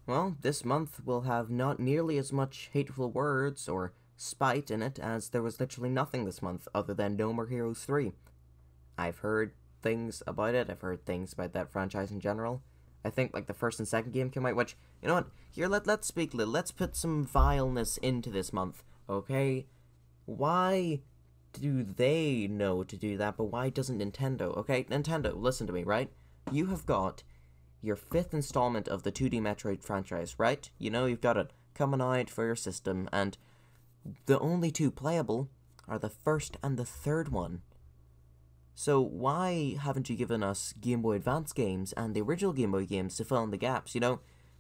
Well, this month will have not nearly as much hateful words or spite in it as there was literally nothing this month other than No More Heroes 3. I've heard things about it, I've heard things about that franchise in general. I think like the first and second game came out, which, you know what, here let's speak little, let's put some vileness into this month, okay? Why do they know to do that, but why doesn't Nintendo? Okay, Nintendo, listen to me, right? You have got your fifth installment of the 2D Metroid franchise, right? You know, you've got it coming out for your system, and the only two playable are the first and the third one. So why haven't you given us Game Boy Advance games and the original Game Boy games to fill in the gaps? You know,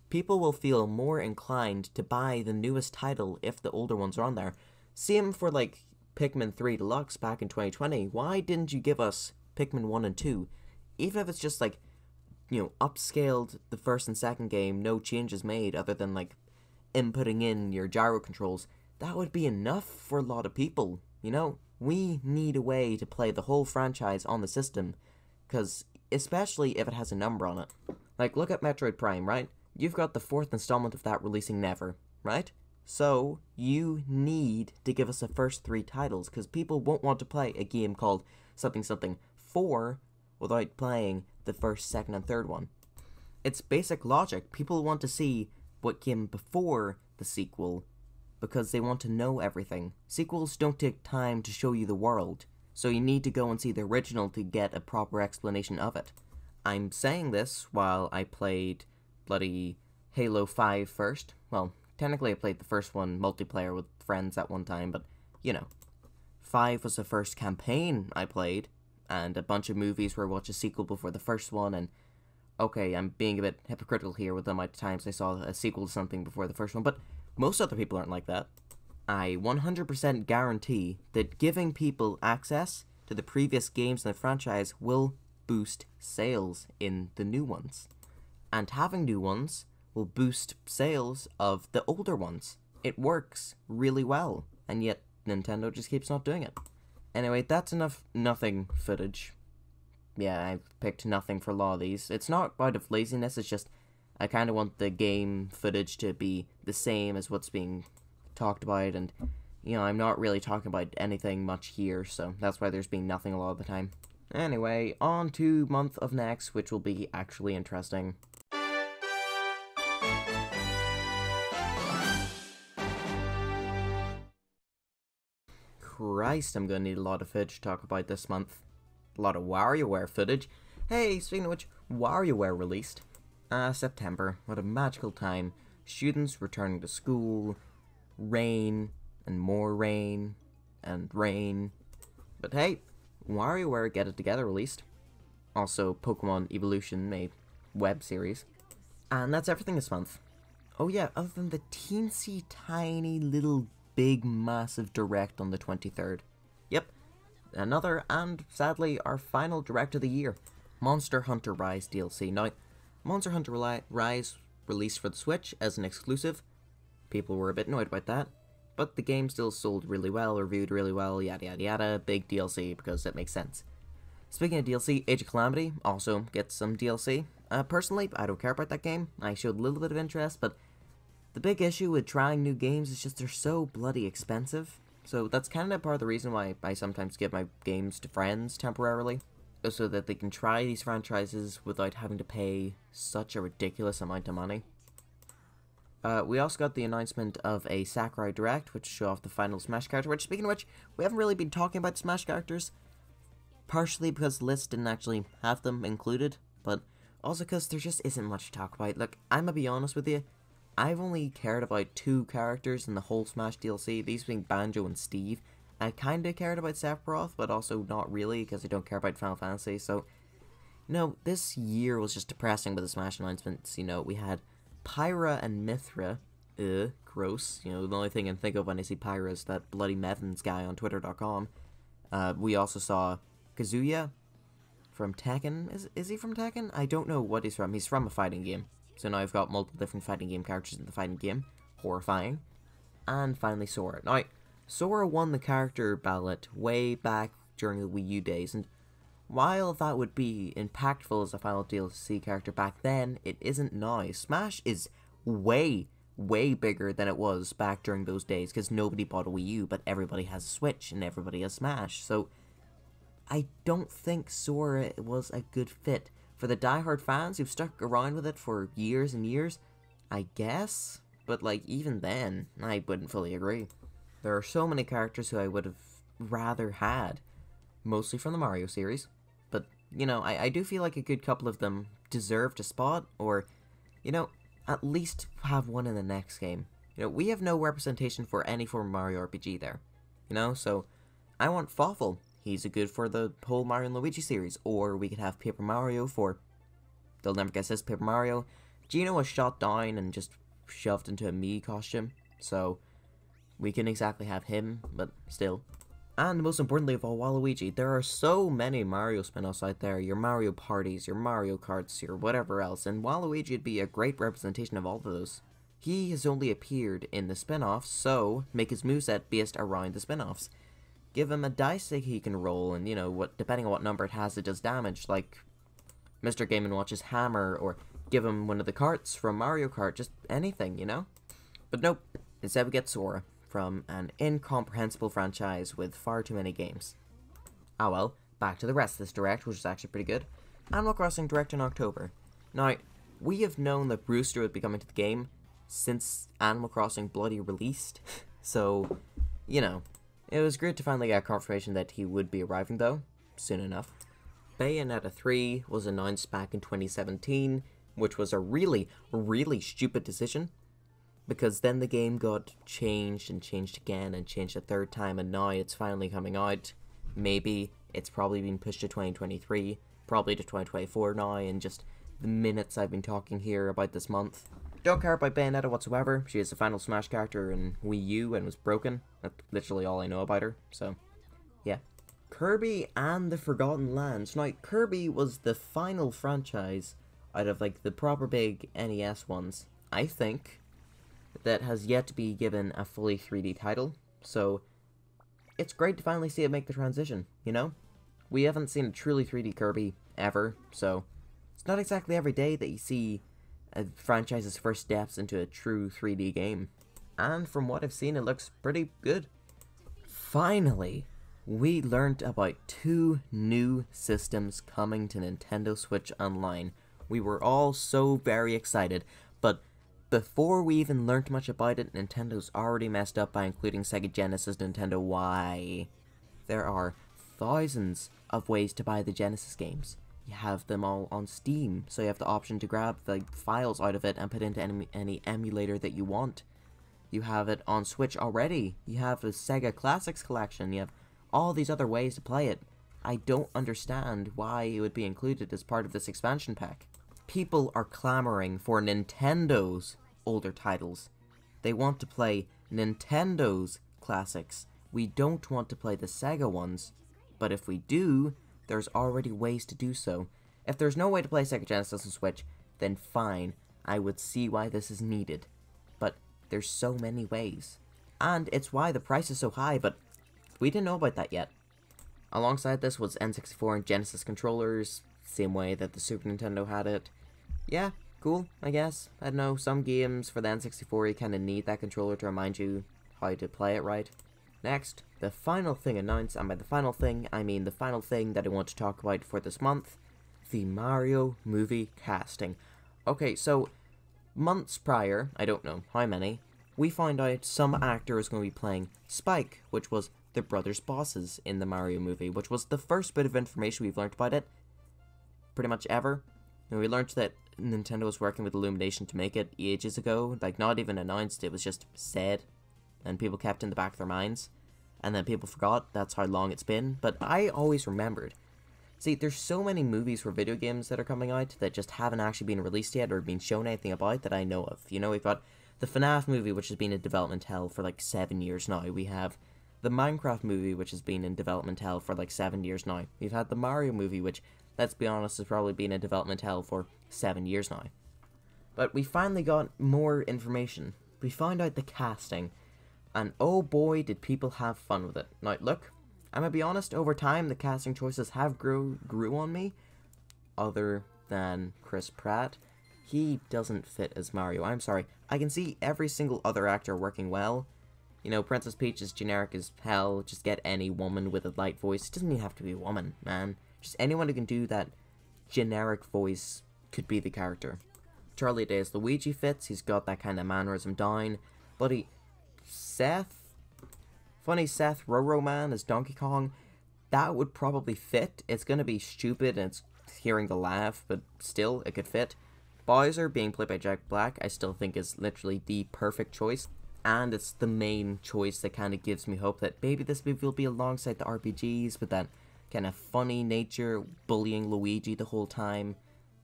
people will feel more inclined to buy the newest title if the older ones are on there. Same for, like, Pikmin 3 Deluxe back in 2020. Why didn't you give us Pikmin 1 and 2? Even if it's just, like, you know, upscaled the first and second game, no changes made other than, like, inputting in your gyro controls, that would be enough for a lot of people, you know? We need a way to play the whole franchise on the system, because especially if it has a number on it. Like, look at Metroid Prime, right? You've got the fourth installment of that releasing never, right? So, you need to give us the first three titles, because people won't want to play a game called something something 4 without playing the first, second, and third one. It's basic logic. People want to see what came before the sequel, because they want to know everything. Sequels don't take time to show you the world, so you need to go and see the original to get a proper explanation of it. I'm saying this while I played bloody Halo 5 first. Well, technically I played the first one multiplayer with friends at one time, but, you know. 5 was the first campaign I played, and a bunch of movies where I watched a sequel before the first one, and okay, I'm being a bit hypocritical here with the amount of times I saw a sequel to something before the first one, but most other people aren't like that. I 100% guarantee that giving people access to the previous games in the franchise will boost sales in the new ones. And having new ones will boost sales of the older ones. It works really well, and yet Nintendo just keeps not doing it. Anyway, that's enough nothing footage. Yeah, I've picked nothing for a lot of these. It's not out of laziness, it's just I kind of want the game footage to be the same as what's being talked about, and, you know, I'm not really talking about anything much here, so that's why there's been nothing a lot of the time. Anyway, on to month of next, which will be actually interesting. Christ, I'm gonna need a lot of footage to talk about this month. A lot of WarioWare footage. Hey, speaking of which, WarioWare released. September. What a magical time. Students returning to school. Rain. And more rain. And rain. But hey, WarioWare Get It Together released. Also, Pokemon Evolution, a web series. And that's everything this month. Oh yeah, other than the teensy tiny little big massive direct on the 23rd. Yep, another and sadly our final direct of the year. Monster Hunter Rise DLC. Now, Monster Hunter Rise released for the Switch as an exclusive. People were a bit annoyed about that, but the game still sold really well, reviewed really well, yada yada yada, big DLC because it makes sense. Speaking of DLC, Age of Calamity also gets some DLC. Personally, I don't care about that game. I showed a little bit of interest, but the big issue with trying new games is just they're so bloody expensive. So that's kind of part of the reason why I sometimes give my games to friends temporarily, so that they can try these franchises without having to pay such a ridiculous amount of money. We also got the announcement of a Sakurai Direct, which show off the final Smash character, which, speaking of which, we haven't really been talking about Smash characters, partially because the list didn't actually have them included, but also because there just isn't much to talk about. Look, I'm gonna be honest with you, I've only cared about 2 characters in the whole Smash DLC, these being Banjo and Steve. I kinda cared about Sephiroth, but also not really, because I don't care about Final Fantasy, so, you know, this year was just depressing with the Smash announcements. You know, we had Pyra and Mithra, gross, you know, the only thing I can think of when I see Pyra is that bloody Mevins guy on Twitter.com. We also saw Kazuya from Tekken. Is he from Tekken? I don't know what he's from. He's from a fighting game. So now I've got multiple different fighting game characters in the fighting game. Horrifying. And finally Sora. Now, Sora won the character ballot way back during the Wii U days, and while that would be impactful as a final DLC character back then, it isn't now. Smash is way, way bigger than it was back during those days, because nobody bought a Wii U, but everybody has a Switch, and everybody has Smash, so I don't think Sora was a good fit. For the diehard fans who've stuck around with it for years and years, I guess, but like, even then, I wouldn't fully agree. There are so many characters who I would have rather had, mostly from the Mario series, but, you know, I do feel like a good couple of them deserved a spot, or, you know, at least have one in the next game. You know, we have no representation for any form of Mario RPG there, you know, so I want Fawful. He's a good for the whole Mario and Luigi series, or we could have Paper Mario for, they'll never guess this, Paper Mario. Gino was shot down and just shoved into a Mii costume, so we can exactly have him, but still. And most importantly of all, Waluigi. There are so many Mario spin-offs out there, your Mario Parties, your Mario Karts, your whatever else, and Waluigi would be a great representation of all of those. He has only appeared in the spin-offs, so make his moveset based around the spin-offs. Give him a dice stick he can roll, and, you know, what, depending on what number it has, it does damage, like Mr. Game & Watch's hammer, or give him one of the carts from Mario Kart, just anything, you know? But nope, instead we get Sora, from an incomprehensible franchise with far too many games. Ah well, back to the rest of this Direct, which is actually pretty good. Animal Crossing Direct in October. Now, we have known that Brewster would be coming to the game since Animal Crossing bloody released, so, you know, it was great to finally get confirmation that he would be arriving though, soon enough. Bayonetta 3 was announced back in 2017, which was a really, really stupid decision, because then the game got changed and changed again and changed a third time, and now it's finally coming out. Maybe it's probably been pushed to 2023, probably to 2024 now, in just the minutes I've been talking here about this month. Don't care about Bayonetta whatsoever. She is the final Smash character in Wii U and was broken. That's literally all I know about her, so yeah. Kirby and the Forgotten Lands. Now, Kirby was the final franchise out of like the proper big NES ones, I think, that has yet to be given a fully 3D title, so it's great to finally see it make the transition, you know? We haven't seen a truly 3D Kirby ever, so it's not exactly every day that you see a franchise's first steps into a true 3D game. And from what I've seen, it looks pretty good. Finally, we learned about 2 new systems coming to Nintendo Switch Online. We were all so very excited, but before we even learned much about it, Nintendo's already messed up by including Sega Genesis, Nintendo Wii. There are thousands of ways to buy the Genesis games. You have them all on Steam, so you have the option to grab the files out of it and put into any emulator that you want. You have it on Switch already. You have the Sega Classics collection. You have all these other ways to play it. I don't understand why it would be included as part of this expansion pack. People are clamoring for Nintendo's older titles. They want to play Nintendo's classics. We don't want to play the Sega ones. But if we do, there's already ways to do so. If there's no way to play Sega Genesis and Switch, then fine, I would see why this is needed. But there's so many ways. And it's why the price is so high, but we didn't know about that yet. Alongside this was N64 and Genesis controllers, same way that the Super Nintendo had it. Yeah, cool, I guess. I don't know, some games for the N64 you kinda need that controller to remind you how to play it right. Next, the final thing announced, and by the final thing, I mean the final thing that I want to talk about for this month, the Mario movie casting. Okay, so, months prior, I don't know how many, we found out some actor is going to be playing Spike, which was the brothers' bosses in the Mario movie, which was the first bit of information we've learned about it, pretty much ever. And we learned that Nintendo was working with Illumination to make it ages ago, like not even announced, it was just said, and people kept in the back of their minds, and then people forgot that's how long it's been, but I always remembered. See, there's so many movies for video games that are coming out that just haven't actually been released yet or been shown anything about that I know of. You know, we've got the FNAF movie, which has been in development hell for like 7 years now. We have the Minecraft movie, which has been in development hell for like 7 years now. We've had the Mario movie, which, let's be honest, has probably been in development hell for 7 years now. But we finally got more information. We found out the casting, and oh boy did people have fun with it. Now look, I'm gonna be honest, over time the casting choices have grew on me, other than Chris Pratt. he doesn't fit as Mario. I'm sorry. I can see every single other actor working well. You know, Princess Peach is generic as hell. Just get any woman with a light voice. It doesn't even have to be a woman, man. Just anyone who can do that generic voice could be the character. Charlie Day as Luigi fits. He's got that kind of mannerism down. But funny Seth Roro Man as Donkey Kong, that would probably fit. It's gonna be stupid and it's hearing the laugh, but still, it could fit. Bowser, being played by Jack Black, I still think is literally the perfect choice. And it's the main choice that kind of gives me hope that maybe this movie will be alongside the RPGs, with that kind of funny nature, bullying Luigi the whole time.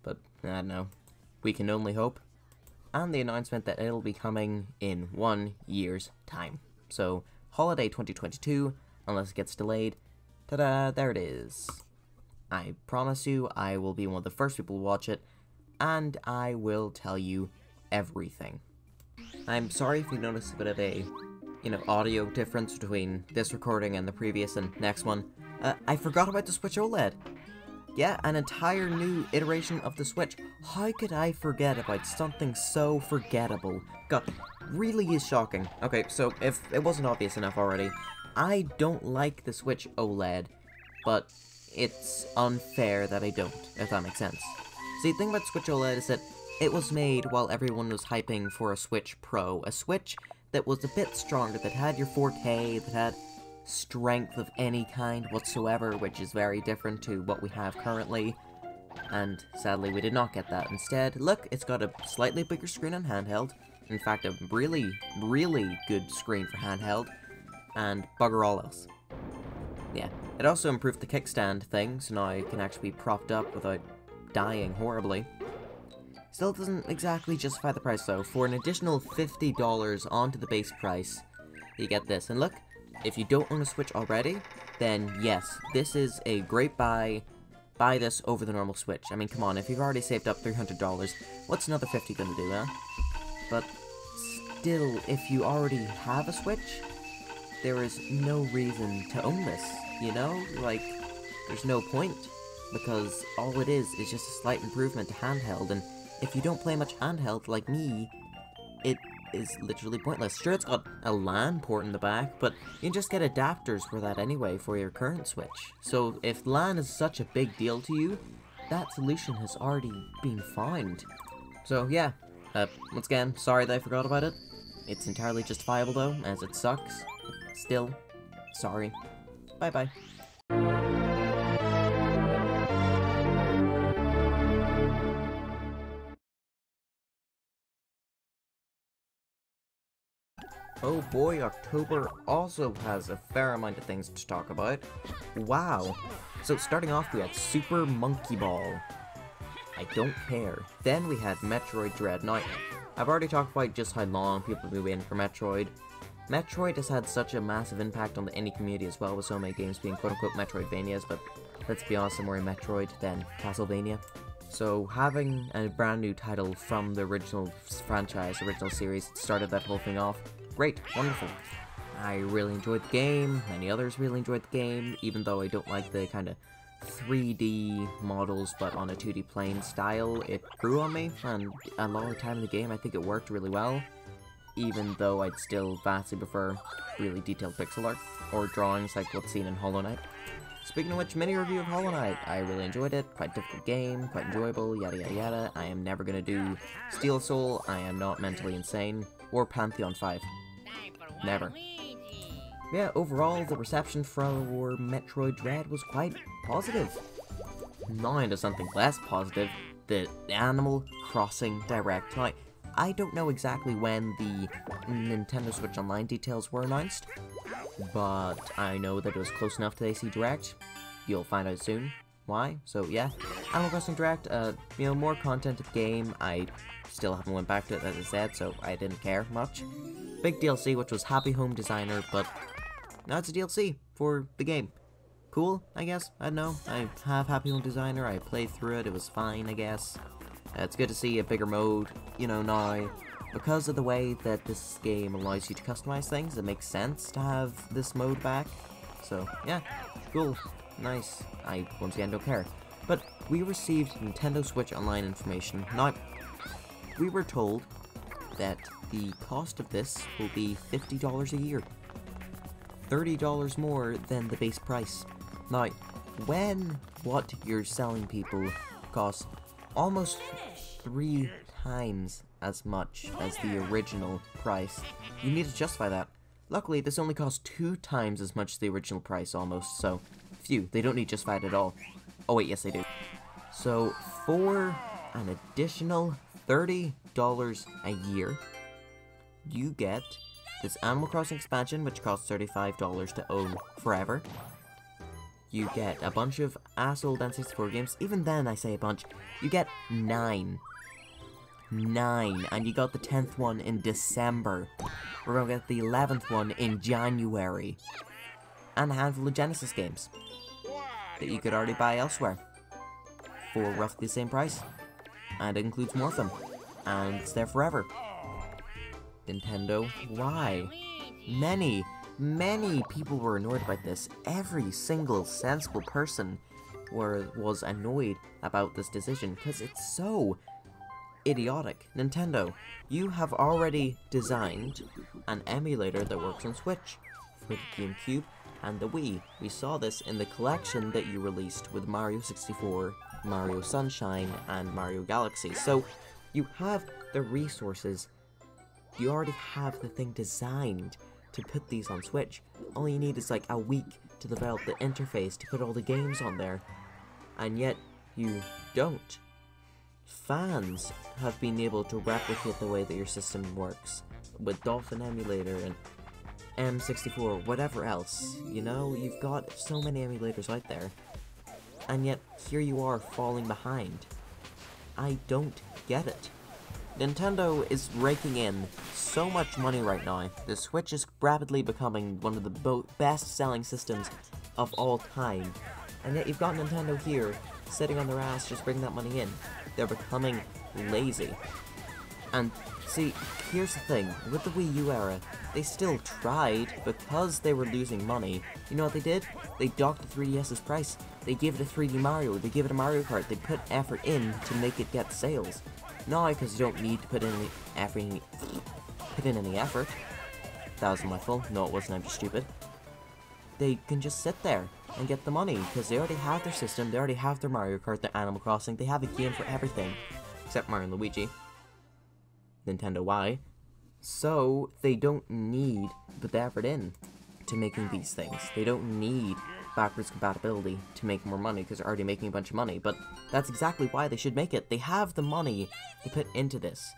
But, I don't know. We can only hope. And the announcement that it'll be coming in 1 year's time. So, holiday 2022, unless it gets delayed. Ta-da, there it is. I promise you, I will be one of the first people to watch it, and I will tell you everything. I'm sorry if you notice a bit of a, audio difference between this recording and the previous and next one. I forgot about the Switch OLED. Yeah, an entire new iteration of the Switch. How could I forget about something so forgettable? God, really is shocking. Okay, so if it wasn't obvious enough already, I don't like the Switch OLED, but it's unfair that I don't, if that makes sense. See, the thing about Switch OLED is that it was made while everyone was hyping for a Switch Pro, a Switch that was a bit stronger, that had your 4K, that had strength of any kind whatsoever, which is very different to what we have currently, and sadly we did not get that. Instead, look, it's got a slightly bigger screen on handheld, in fact a really, really good screen for handheld, and bugger all else. Yeah, it also improved the kickstand thing, so now it can actually be propped up without dying horribly. Still doesn't exactly justify the price though. For an additional $50 onto the base price, you get this. And look, if you don't own a Switch already, then yes, this is a great buy. Buy this over the normal Switch. I mean, come on, if you've already saved up $300, what's another $50 gonna do, huh? But still, if you already have a Switch, there is no reason to own this, you know? Like, there's no point, because all it is just a slight improvement to handheld, and if you don't play much handheld like me, it is literally pointless. Sure, it's got a LAN port in the back, but you can just get adapters for that anyway for your current Switch. So if LAN is such a big deal to you, that solution has already been found. So yeah, once again, sorry that I forgot about it. It's entirely justifiable though, as it sucks. Still, sorry. Bye-bye. Oh boy, October also has a fair amount of things to talk about. Wow. So starting off, we had Super Monkey Ball. I don't care. Then we had Metroid Dread. Now, I've already talked about just how long people have been waiting for Metroid. Metroid has had such a massive impact on the indie community as well, with so many games being quote-unquote Metroidvanias, but let's be honest, I'm more in Metroid than Castlevania. So having a brand new title from the original franchise, original series, started that whole thing off. Great, wonderful. I really enjoyed the game, many others really enjoyed the game, even though I don't like the kind of 3D models but on a 2D plane style. It grew on me, and a lot of the time in the game I think it worked really well, even though I'd still vastly prefer really detailed pixel art, or drawings like what's seen in Hollow Knight. Speaking of which, mini review of Hollow Knight. I really enjoyed it, quite a difficult game, quite enjoyable, yada yada yada. I am never gonna do Steel Soul, I am not mentally insane, or Pantheon 5. Never. Yeah, overall, the reception for Metroid Dread was quite positive. Now into something less positive, the Animal Crossing Direct. Now, I don't know exactly when the Nintendo Switch Online details were announced, but I know that it was close enough to AC Direct. You'll find out soon why. So yeah, Animal Crossing Direct, more content of the game. I still haven't went back to it, as I said, so I didn't care much. Big DLC, which was Happy Home Designer, but now it's a DLC for the game. Cool, I guess. I don't know. I have Happy Home Designer. I played through it. It was fine, I guess. It's good to see a bigger mode, now. Because of the way that this game allows you to customize things, it makes sense to have this mode back. So, yeah. Cool. Nice. I, once again, don't care. But we received Nintendo Switch Online information. Now, we were told that the cost of this will be $50 a year. $30 more than the base price. Now, when what you're selling people costs almost 3 times as much as the original price, you need to justify that. Luckily, this only costs 2 times as much as the original price almost, so phew, they don't need to justify it at all. Oh wait, yes they do. So, for an additional $30 a year, you get this Animal Crossing expansion, which costs $35 to own forever. You get a bunch of asshole N64 games. Even then, I say a bunch. You get 9. 9. And you got the 10th one in December. We're gonna get the 11th one in January. And a handful of Genesis games that you could already buy elsewhere for roughly the same price. And it includes more of them. And it's there forever. Nintendo, why? Many people were annoyed about this. Every single sensible person was annoyed about this decision because it's so idiotic. Nintendo, you have already designed an emulator that works on Switch for the GameCube and the Wii. We saw this in the collection that you released with Mario 64, Mario Sunshine, and Mario Galaxy. So, you have the resources. You already have the thing designed to put these on Switch. All you need is like a week to develop the interface to put all the games on there. And yet, you don't. Fans have been able to replicate the way that your system works with Dolphin Emulator and M64, whatever else. You know, you've got so many emulators out there. And yet, here you are falling behind. I don't get it. Nintendo is raking in so much money right now. The Switch is rapidly becoming one of the best-selling systems of all time. And yet you've got Nintendo here, sitting on their ass just bringing that money in. They're becoming lazy. And see, here's the thing, with the Wii U era, they still tried because they were losing money. You know what they did? They docked the 3DS's price. They gave it a 3D Mario, they gave it a Mario Kart, they put effort in to make it get sales. Not because you don't need to put in any effort. That was my fault. No, it wasn't. I'm just stupid. They can just sit there and get the money because they already have their system. They already have their Mario Kart, their Animal Crossing. They have a game for everything except Mario and Luigi. Nintendo, why? So they don't need to put the effort in to making these things. They don't need backwards compatibility to make more money because they're already making a bunch of money, but that's exactly why they should make it. They have the money to put into this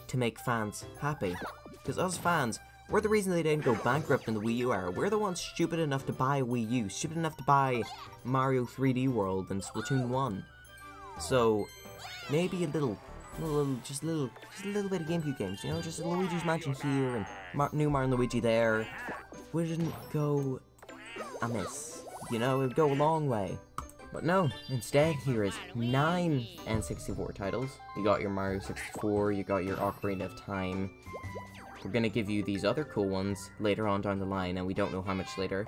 to make fans happy, because us fans, we're the reason they didn't go bankrupt in the Wii U era. We're the ones stupid enough to buy Wii U, stupid enough to buy Mario 3D World and Splatoon 1. So maybe just a little bit of GameCube games, you know, just a Luigi's Mansion here and new Mario and Luigi there wouldn't go amiss. You know, it would go a long way. But no, instead, here is 9 N64 titles. You got your Mario 64, you got your Ocarina of Time. We're gonna give you these other cool ones later on down the line, and we don't know how much later.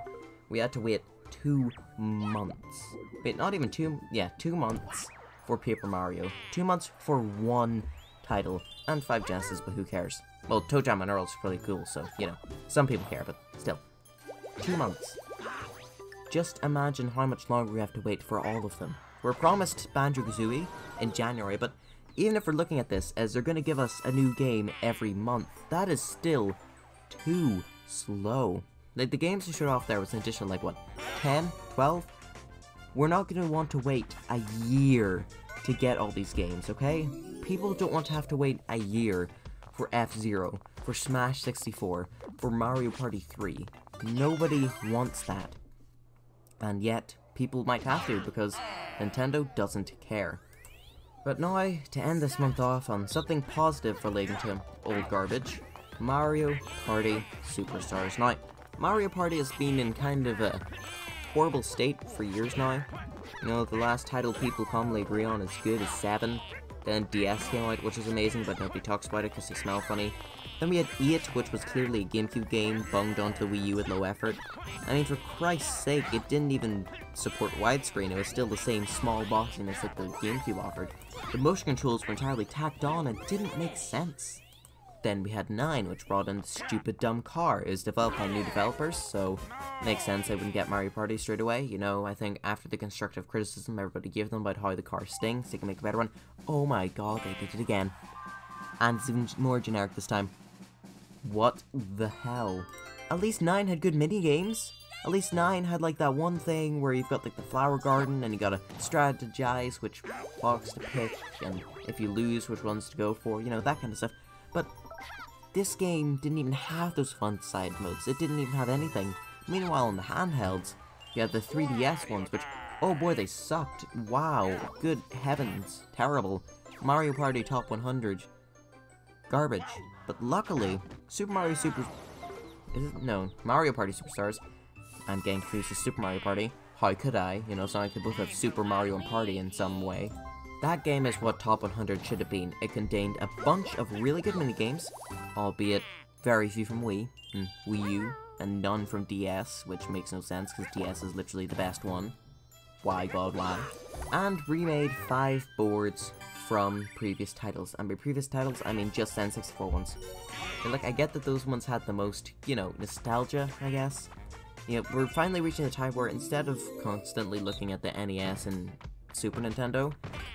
We had to wait 2 months. Wait, not even 2, yeah, 2 months for Paper Mario. 2 months for one title, and 5 Genesis, but who cares? Well, Toe Jam and Earl's pretty cool, so, you know, some people care, but still. 2 months. Just imagine how much longer we have to wait for all of them. We're promised Banjo-Kazooie in January, but even if we're looking at this as they're going to give us a new game every month, that is still too slow. Like, the games they showed off there was an additional, like, what, 10? 12? We're not going to want to wait a year to get all these games, okay? People don't want to have to wait a year for F-Zero, for Smash 64, for Mario Party 3. Nobody wants that. And yet, people might have to, because Nintendo doesn't care. But now, to end this month off on something positive relating to old garbage, Mario Party Superstars. Now, Mario Party has been in kind of a horrible state for years now. You know, the last title people commonly agree on is good is 7. Then DS came out, which was amazing, but nobody talks about it because they smell funny. Then we had It, which was clearly a GameCube game, bunged onto the Wii U with low effort. I mean, for Christ's sake, it didn't even support widescreen, it was still the same small boxiness that the GameCube offered. The motion controls were entirely tacked on and didn't make sense. Then we had 9, which brought in the stupid dumb car. It was developed by new developers, so makes sense they wouldn't get Mario Party straight away. You know, I think after the constructive criticism everybody gave them about how the car stinks, they can make a better one. Oh my god, they did it again. And it's even more generic this time. What the hell? At least 9 had good mini-games. At least 9 had like that one thing where you've got like the flower garden and you gotta strategize which box to pick, and if you lose, which ones to go for, you know, that kind of stuff. But this game didn't even have those fun side modes. It didn't even have anything. Meanwhile, on the handhelds, you had the 3DS ones, which, oh boy, they sucked. Wow, good heavens, terrible. Mario Party Top 100, garbage. But luckily, Mario Party Superstars, I'm getting confused with Super Mario Party. How could I? You know, it's not like they both have Super Mario and Party in some way. That game is what Top 100 should have been. It contained a bunch of really good minigames, albeit very few from Wii, and Wii U, and none from DS, which makes no sense because DS is literally the best one. Why, God, why? And remade 5 boards from previous titles. And by previous titles, I mean just N64 ones. And like, I get that those ones had the most, you know, nostalgia, I guess. You know, we're finally reaching a time where instead of constantly looking at the NES and Super Nintendo,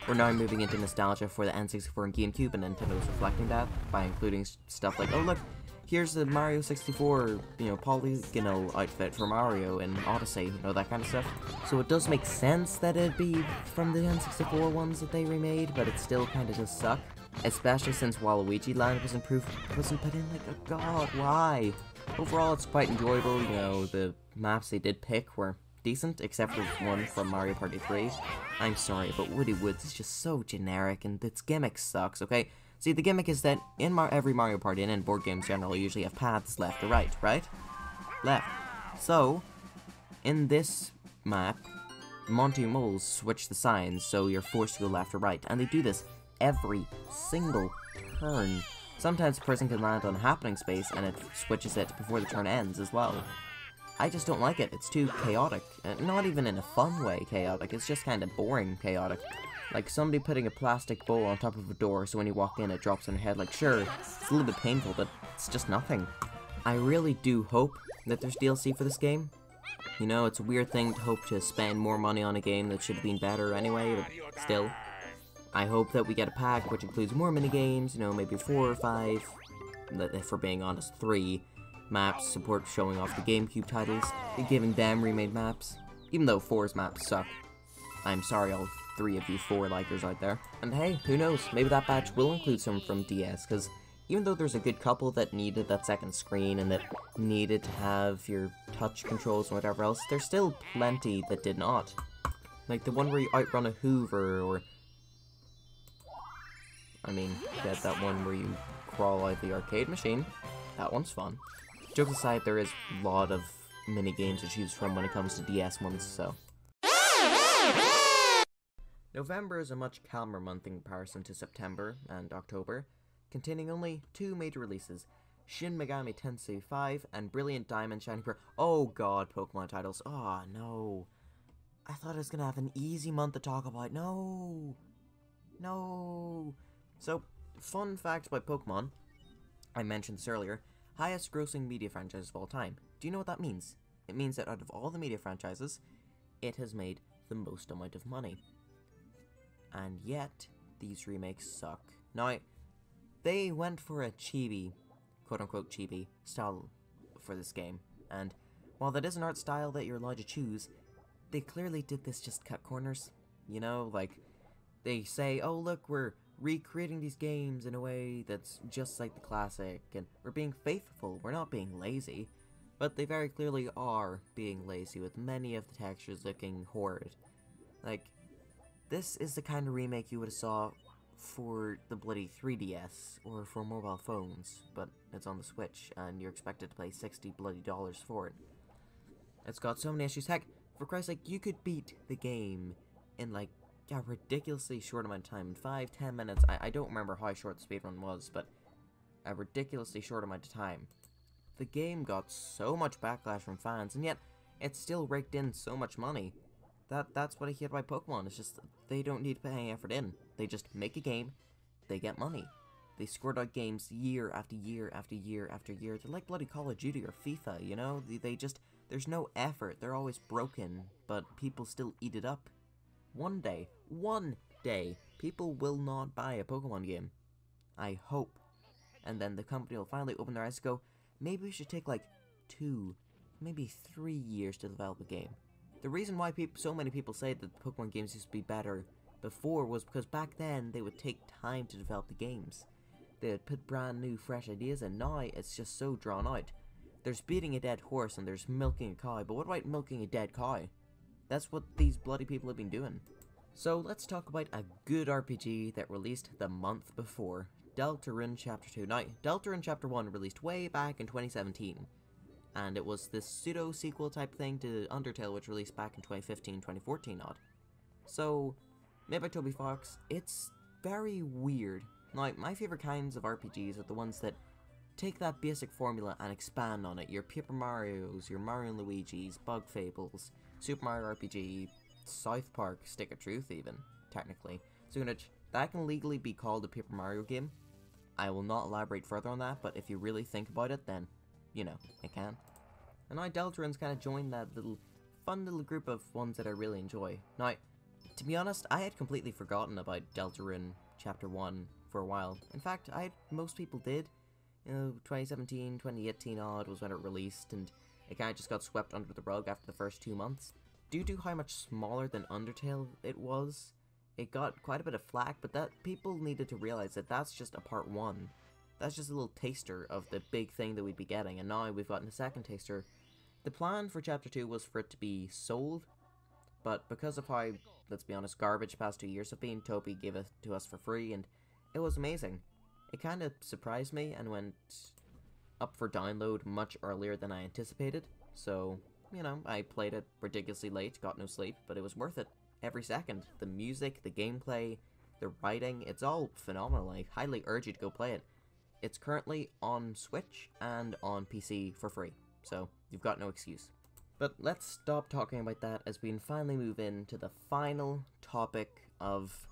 we're now moving into nostalgia for the N64 and GameCube, and Nintendo's reflecting that by including stuff like, oh look, here's the Mario 64, you know, polygonal outfit for Mario in Odyssey, you know, that kind of stuff. So it does make sense that it'd be from the N64 ones that they remade, but it still kind of does suck. Especially since Waluigi Land was improved, it wasn't put in like, oh god, why? Overall, it's quite enjoyable, you know, the maps they did pick were decent, except for one from Mario Party 3. I'm sorry, but Woody Woods is just so generic, and its gimmick sucks, okay? See, the gimmick is that in every Mario Party, and in board games generally, you usually have paths left to right, right? Left. So, in this map, Monty Moles switch the signs, so you're forced to go left or right, and they do this every single turn. Sometimes a person can land on a happening space, and it switches it before the turn ends as well. I just don't like it. It's too chaotic. Not even in a fun way chaotic. It's just kind of boring chaotic. Like somebody putting a plastic bowl on top of a door so when you walk in it drops on your head. Like, sure, it's a little bit painful, but it's just nothing. I really do hope that there's DLC for this game. You know, it's a weird thing to hope to spend more money on a game that should have been better anyway, but still. I hope that we get a pack which includes more minigames, you know, maybe 4 or 5, if we're being honest, 3. Maps, support showing off the GameCube titles, giving them remade maps, even though 4's maps suck. I'm sorry all 3 of you 4 likers out there. And hey, who knows, maybe that batch will include some from DS, because even though there's a good couple that needed that second screen and that needed to have your touch controls and whatever else, there's still plenty that did not. Like the one where you outrun a Hoover, or I mean, get that one where you crawl out the arcade machine. That one's fun. Jokes aside, there is a lot of mini-games to choose from when it comes to DS ones, so. November is a much calmer month in comparison to September and October, containing only 2 major releases, Shin Megami Tensei 5 and Brilliant Diamond Shining Pearl. Oh god, Pokemon titles. Oh no. I thought I was gonna have an easy month to talk about. No. No. So, fun fact about Pokemon. I mentioned this earlier. Highest grossing media franchise of all time. Do you know what that means? It means that out of all the media franchises, it has made the most amount of money. And yet, these remakes suck. Now, they went for a chibi, quote-unquote chibi, style for this game. And while that is an art style that you're allowed to choose, they clearly did this just cut corners. You know, like, they say, oh look, we're recreating these games in a way that's just like the classic, and we're being faithful, we're not being lazy. But they very clearly are being lazy, with many of the textures looking horrid. Like, this is the kind of remake you would have saw for the bloody 3DS, or for mobile phones, but it's on the Switch, and you're expected to pay $60 bloody for it. It's got so many issues. Heck, for Christ's sake, you could beat the game in like a ridiculously short amount of time. In 5-10 minutes, I don't remember how short the speedrun was, but a ridiculously short amount of time. The game got so much backlash from fans, and yet it still raked in so much money. That's what I hate about Pokemon. It's just they don't need to put any effort in. They just make a game, they get money. They squirt out games year after year after year after year. They're like bloody Call of Duty or FIFA, you know? They just, there's no effort. They're always broken, but people still eat it up. One day, people will not buy a Pokemon game. I hope. And then the company will finally open their eyes and go, maybe we should take like 2, maybe 3 years to develop a game. The reason why so many people say that Pokemon games used to be better before was because back then they would take time to develop the games. They would put brand new, fresh ideas in. Now it's just so drawn out. There's beating a dead horse and there's milking a cow, but what about milking a dead cow? That's what these bloody people have been doing. So let's talk about a good RPG that released the month before, Deltarune Chapter 2. Now, Deltarune Chapter 1 released way back in 2017, and it was this pseudo-sequel type thing to Undertale, which released back in 2015-2014 odd. So, made by Toby Fox, it's very weird. Now, my favourite kinds of RPGs are the ones that take that basic formula and expand on it. Your Paper Marios, your Mario & Luigi's, Bug Fables, Super Mario RPG, South Park, Stick of Truth even, technically. So that can legally be called a Paper Mario game. I will not elaborate further on that, but if you really think about it, then, you know, it can. And now Deltarune's kind of joined that fun little group of ones that I really enjoy. Now, to be honest, I had completely forgotten about Deltarune Chapter 1 for a while. In fact, most people did. You know, 2017, 2018 odd was when it released, and it kind of just got swept under the rug after the first 2 months. Due to how much smaller than Undertale it was, it got quite a bit of flack, but that people needed to realize that that's just a part 1. That's just a little taster of the big thing that we'd be getting, and now we've gotten a second taster. The plan for Chapter 2 was for it to be sold, but because of how, let's be honest, garbage the past 2 years have been, Toby gave it to us for free, and it was amazing. It kind of surprised me and went up for download much earlier than I anticipated, so, you know, I played it ridiculously late, got no sleep, but it was worth it every second. The music, the gameplay, the writing, it's all phenomenal. I highly urge you to go play it. It's currently on Switch and on PC for free, so you've got no excuse. But let's stop talking about that as we can finally move into the final topic of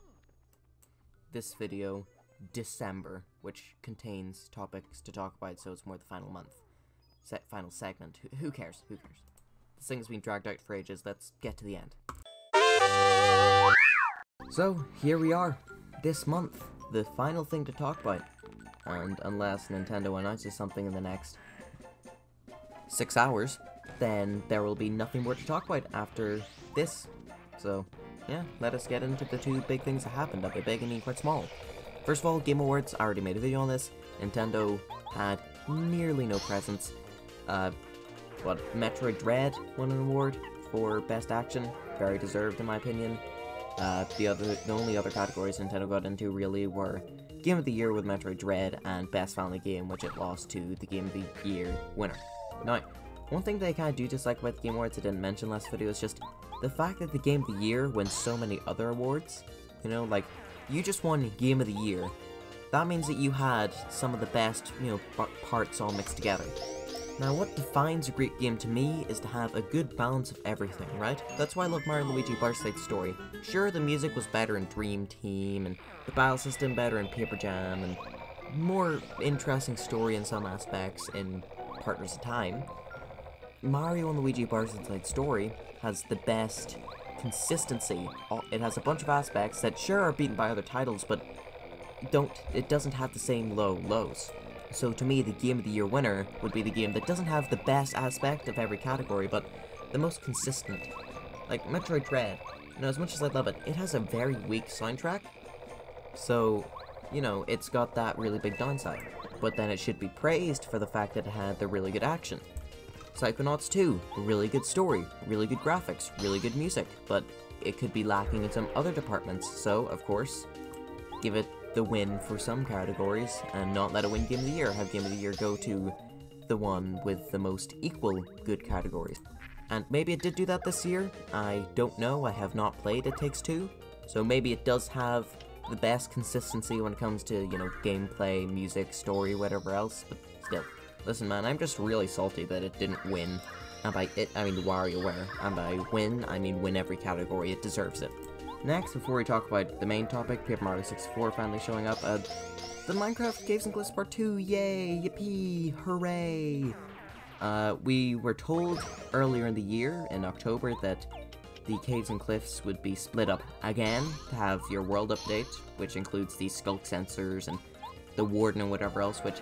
this video, December, which contains topics to talk about, so it's more the final month. Final segment. Who cares? Who cares? This thing's been dragged out for ages. Let's get to the end. So, here we are. This month. The final thing to talk about. And unless Nintendo announces something in the next 6 hours, then there will be nothing more to talk about after this. So, yeah, let us get into the 2 big things that happened. By big, I mean quite small. First of all, Game Awards. I already made a video on this. Nintendo had nearly no presents. Metroid Dread won an award for Best Action. Very deserved, in my opinion. The only other categories Nintendo got into really were Game of the Year with Metroid Dread and Best Family Game, which it lost to the Game of the Year winner. Now, one thing that I kind of do dislike about the Game Awards I didn't mention last video is just the fact that the Game of the Year wins so many other awards. You know, like, you just won Game of the Year. That means that you had some of the best, you know, parts all mixed together. Now, what defines a great game to me is to have a good balance of everything, right? That's why I love Mario & Luigi Birthright Story. Sure, the music was better in Dream Team, and the battle system better in Paper Jam, and more interesting story in some aspects in Partners in Time. Mario & Luigi Birthright Story has the best consistency. It has a bunch of aspects that sure are beaten by other titles, but it doesn't have the same lows. So to me, the Game of the Year winner would be the game that doesn't have the best aspect of every category, but the most consistent. Like Metroid Dread, you know, as much as I love it, it has a very weak soundtrack. So, you know, it's got that really big downside. But then it should be praised for the fact that it had the really good action. Psychonauts 2, really good story, really good graphics, really good music, but it could be lacking in some other departments, so, of course, give it the win for some categories, and not let it win Game of the Year. Have Game of the Year go to the one with the most equal good categories. And maybe it did do that this year, I don't know, I have not played It Takes Two, so maybe it does have the best consistency when it comes to, you know, gameplay, music, story, whatever else, but still. Listen, man, I'm just really salty that it didn't win. And by it, I mean WarioWare. And by win, I mean win every category. It deserves it. Next, before we talk about the main topic, Paper Mario 64 finally showing up, the Minecraft Caves and Glyphs Part 2, yay, yippee, hooray! We were told earlier in the year, in October, that the Caves and Cliffs would be split up again to have your world update, which includes the skulk sensors and the warden and whatever else, which,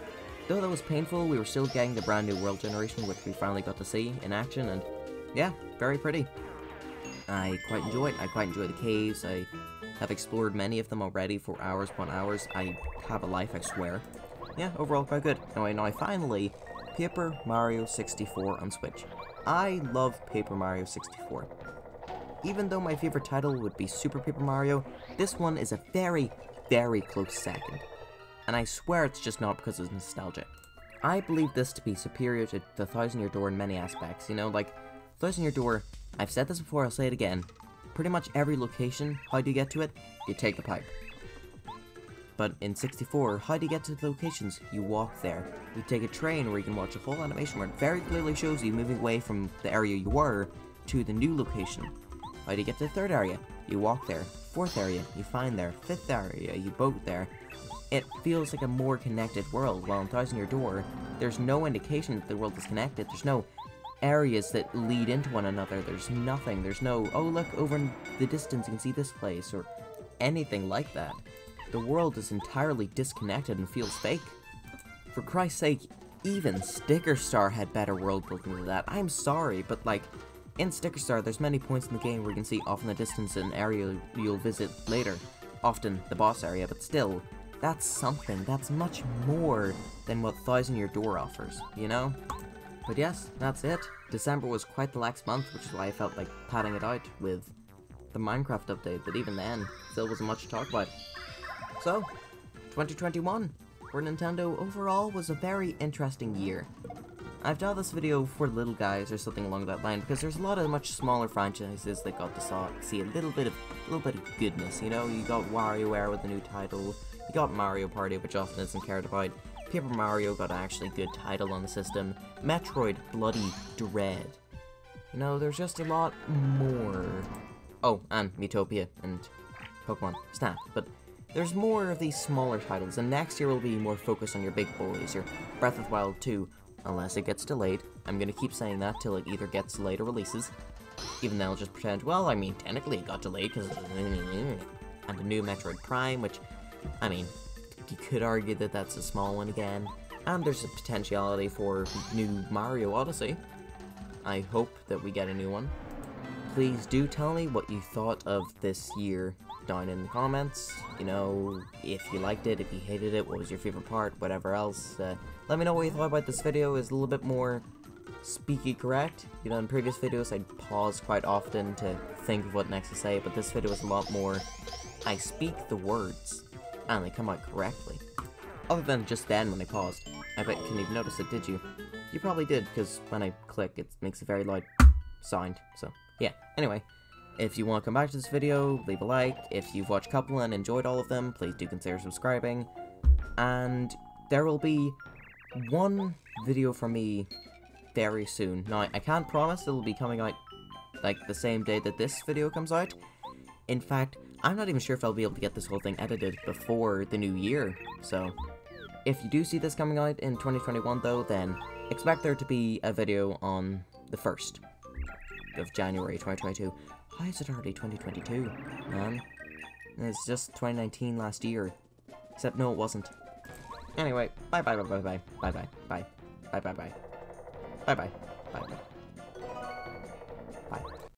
though that was painful, we were still getting the brand new world generation, which we finally got to see in action, and yeah, very pretty. I quite enjoy it. I quite enjoy the caves. I have explored many of them already for hours upon hours. I have a life, I swear. Yeah, overall quite good. Now finally, Paper Mario 64 on Switch. I love Paper Mario 64. Even though my favorite title would be Super Paper Mario, this one is a very, very close second. And I swear it's just not because of nostalgia. I believe this to be superior to the Thousand Year Door in many aspects, you know, like, Thousand Year Door, I've said this before, I'll say it again, pretty much every location, how do you get to it? You take the pipe. But in 64, how do you get to the locations? You walk there. You take a train where you can watch a full animation where it very clearly shows you moving away from the area you were to the new location. How do you get to the third area? You walk there. Fourth area, you find there. Fifth area, you boat there. It feels like a more connected world, while in Thousand Year Door, there's no indication that the world is connected. There's no areas that lead into one another. There's nothing. There's no, oh look, over in the distance you can see this place, or anything like that. The world is entirely disconnected and feels fake. For Christ's sake, even Sticker Star had better world building than that. I'm sorry, but like, in Sticker Star, there's many points in the game where you can see off in the distance an area you'll visit later. Often the boss area, but still, that's something. That's much more than what Thousand Year Door offers, you know? But yes, that's it. December was quite the lax month, which is why I felt like padding it out with the Minecraft update, but even then, still wasn't much to talk about. So, 2021 for Nintendo overall was a very interesting year. I've done this video for little guys or something along that line because there's a lot of much smaller franchises that got to see a little bit of goodness, you know? You got WarioWare with a new title, you got Mario Party, which often isn't cared about, Paper Mario got an actually good title on the system, Metroid Bloody Dread. You know, there's just a lot more. Oh, and Miitopia and Pokemon Snap, but there's more of these smaller titles, and next year will be more focused on your big boys, your Breath of the Wild 2, unless it gets delayed. I'm gonna keep saying that till it either gets delayed or releases. Even then I'll just pretend, well, I mean, technically it got delayed because and the new Metroid Prime, which, I mean, you could argue that that's a small one again. And there's a potentiality for new Mario Odyssey. I hope that we get a new one. Please do tell me what you thought of this year down in the comments. You know, if you liked it, if you hated it, what was your favorite part, whatever else. Let me know what you thought about this video. It's a little bit more speaky correct. You know, in previous videos I'd pause quite often to think of what next to say, but this video is a lot more, I speak the words, and they come out correctly. Other than just then when I paused. I bet you couldn't even notice it, did you? You probably did, because when I click, it makes a very loud sound, so yeah. Anyway, if you want to come back to this video, leave a like. If you've watched a couple and enjoyed all of them, please do consider subscribing. And there will be one video from me very soon. Now, I can't promise it'll be coming out like the same day that this video comes out. In fact, I'm not even sure if I'll be able to get this whole thing edited before the new year. So, if you do see this coming out in 2021 though, then expect there to be a video on the 1st of January 2022. Why is it already 2022, man? It's just 2019 last year. Except no, it wasn't. Anyway, bye bye bye bye bye bye bye bye bye bye bye bye bye bye bye bye.